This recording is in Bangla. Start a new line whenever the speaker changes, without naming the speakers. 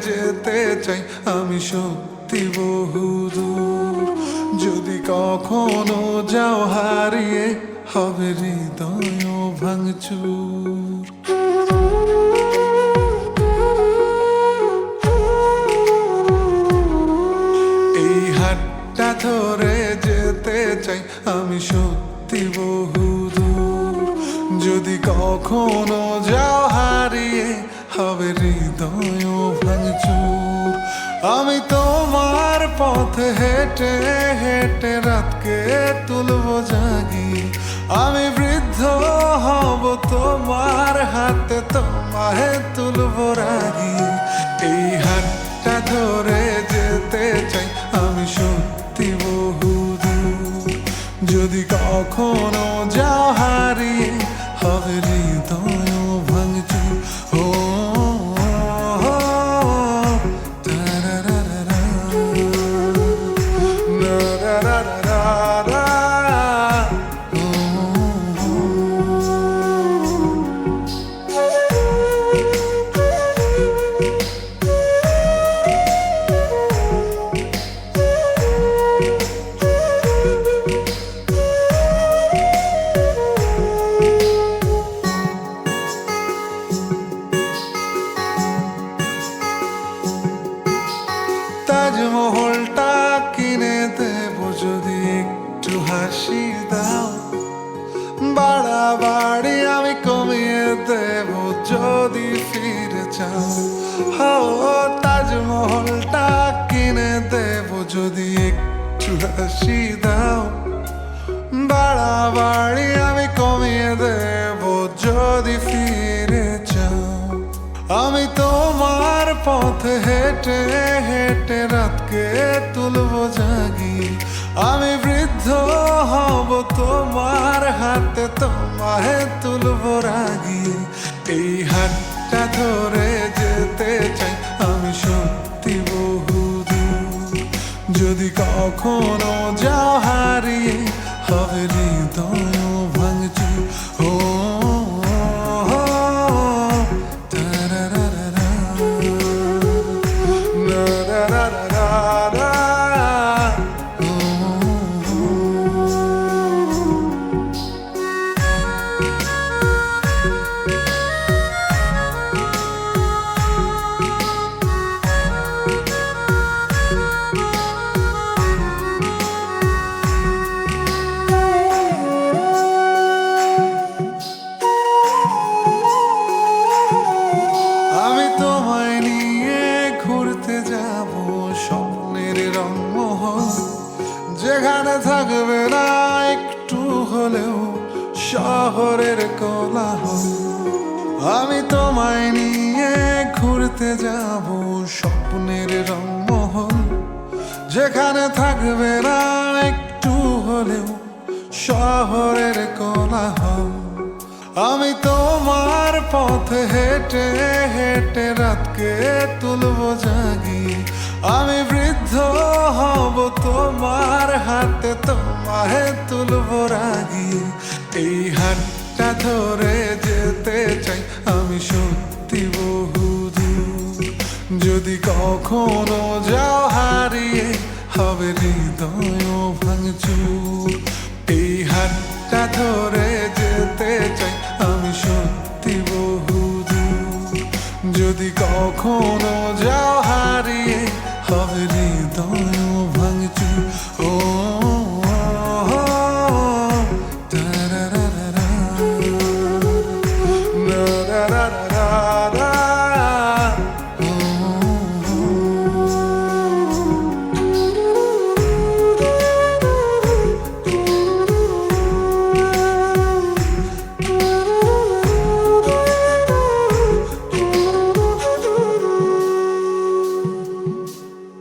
যেতে চাই আমি সত্যি বহুদূর। যদি কখনো যাও হারিয়ে হবে হৃদয় ভাঙচুর। এই হাতটা ধরে যেতে চাই আমি সত্যি বহুদূর। যদি কখনো যাও হারিয়ে হবে হৃদয় ভাঙচুর। আমি তোমার পথে হেঁটে হেঁটে রাতকে তুলবো জাগিয়ে। আমি বৃদ্ধ হব তোমার হাতে, তোমায় তুলবো রাগিয়ে। এই হাতটা ধরে যেতে চাই আমি সত্যি বহুদূর। যদি কখনো যাও হারিয়ে হবে হৃদয় ভাঙচুর। ও তাজমহলটা কিনে দেব যদি একটু হাসি দাও। বাড়াবাড়ি আমি কমিয়ে দেব যদি ফিরে চাও। তাজমহলটা কিনে দেব যদি একটু হাসি দাও। বাড়াবাড়ি আমি কমিয়ে দেব যদি ফিরে চাও। আমি তোমার পথে হেঁটে হেঁটে রাতকে তুলবো জাগিয়ে। আমি বৃদ্ধ হব তোমার হাতে, তোমায় তুলবো রাগিয়ে। এই হাতটা ধরে যেতে চাই আমি সত্যি বহুদূর। যদি কখনো যাও হারিয়ে হবে হৃদয় ভাঙচুর। ও যেখানে থাকবে না একটু হলেও শহরের কোলাহল। আমি তোমায় নিয়ে ঘুরতে যাব স্বপ্নের রংমহল। যেখানে থাকবে না একটু হলেও শহরের কোলাহল। আমি তোমার পথে হেঁটে হেঁটে রাতকে তুলবো জাগিয়ে। আমি বৃদ্ধ হব তোমার হাতে, তোমায় তুলবো রাগিয়ে। এই হাতটা ধরে যেতে চাই আমি সত্যি বহুদূর। যদি কখনো যাও হারিয়ে হবে হৃদয় ভাঙচুর। এই হাতটা ধরে যেতে চাই আমি সত্যি বহুদূর। যদি কখনো যাও হারিয়ে হবে হৃদয় ভাঙচুর।